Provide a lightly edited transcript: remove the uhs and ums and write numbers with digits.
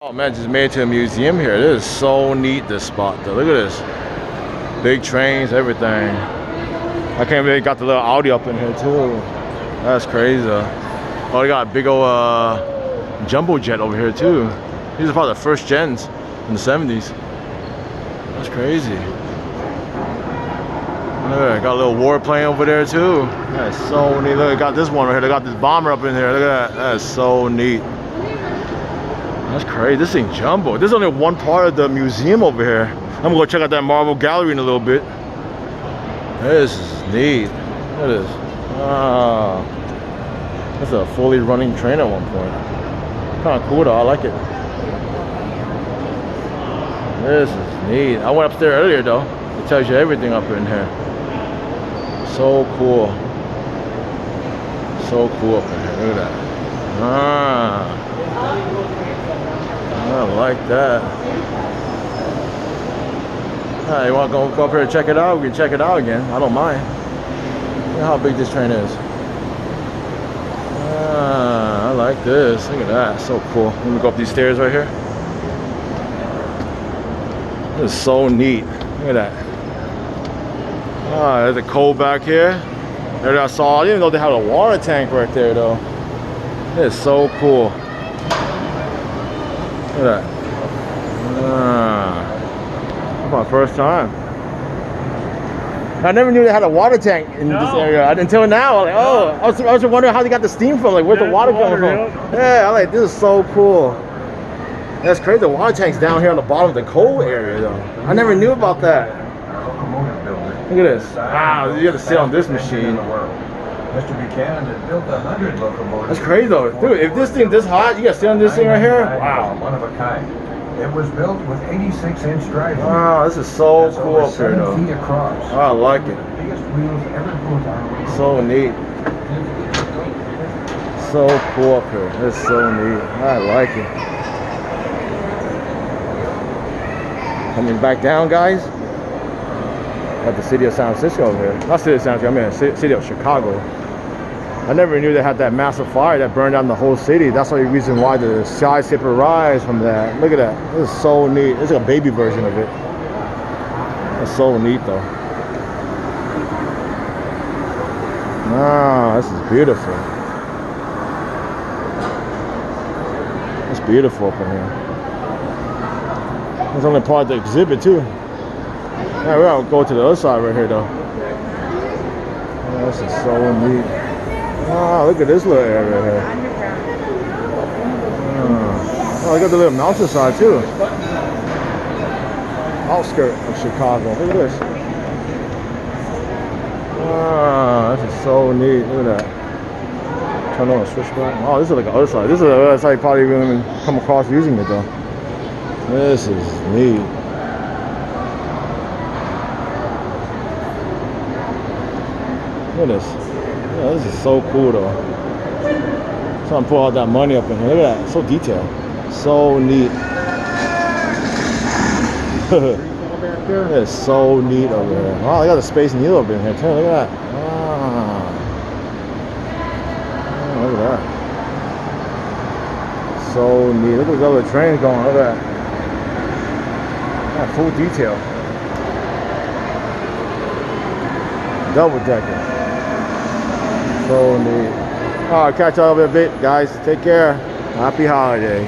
Oh man, just made it to a museum here. This is so neat, this spot though. Look at this. Big trains, everything. I can't believe they got the little Audi up in here too. That's crazy. Oh, they got a big old jumbo jet over here too. These are probably the first gens in the 70s. That's crazy. Look, got a little warplane over there too. That's so neat. Look, got this one right here. They got this bomber up in here. Look at that. That is so neat. That's crazy. This thing jumbo. There's only one part of the museum over here. I'm gonna go check out that Marvel gallery in a little bit. This is neat. Look at this. Ah, that's a fully running train at one point. Kind of cool though. I like it. This is neat. I went upstairs earlier though. It tells you everything up in here. So cool. So cool up in here. Look at that. Ah. I like that. Alright, you want to go up here and check it out? We can check it out again. I don't mind. Look how big this train is. Ah, I like this. Look at that. So cool. Let me go up these stairs right here. This is so neat. Look at that. Ah, there's a coal back here. There I saw. I didn't know they had a water tank right there though. It's so cool. Look at that. That's my first time. I never knew they had a water tank in this area until now. Like, oh, I was wondering how they got the steam from. Like, where's the water coming from? Yeah, I'm like, this is so cool. That's crazy. The water tank's down here on the bottom of the coal area, though. I never knew about that. Look at this. Wow, you have to sit on this machine. Mr. Buchanan had built 100 locomotives. That's crazy though. Dude, if this thing this hot, you gotta sit on this thing right here? Wow. One of a kind. It was built with 86-inch drive. Wow, this is so cool up here though. 7 feet across. Oh, I like it. The biggest wheels ever built on. So neat. So cool up here. It's so neat. I like it. Coming back down, guys. At the city of San Francisco over here. Not city of San Francisco, I mean city of Chicago. I never knew they had that massive fire that burned down the whole city. That's the reason why the skyscraper rise from that. Look at that. This is so neat. This is a baby version of it. It's so neat though. Ah, this is beautiful. It's beautiful up in here. It's only part of the exhibit too. Yeah, we're gonna go to the other side right here though. Oh, this is so neat. Oh, look at this little area right here. Oh, I got the little mountainside too. Outskirt of Chicago. Look at this. Ah, this is so neat. Look at that. Turn on a switchback. Oh, this is like the other side. This is the other side you probably wouldn't even come across using it though. This is neat. Look at this. Yeah, this is so cool though. Trying to pull all that money up in here. Look at that. So detailed. So neat. It's so neat over here. Oh, they got the Space Needle up in here too. Look at that. Ah. Oh, look at that. So neat. Look at the other trains going. Look at that. Yeah, full detail. Double decker. So neat. All right, catch y'all in a bit, guys. Take care. Happy holiday.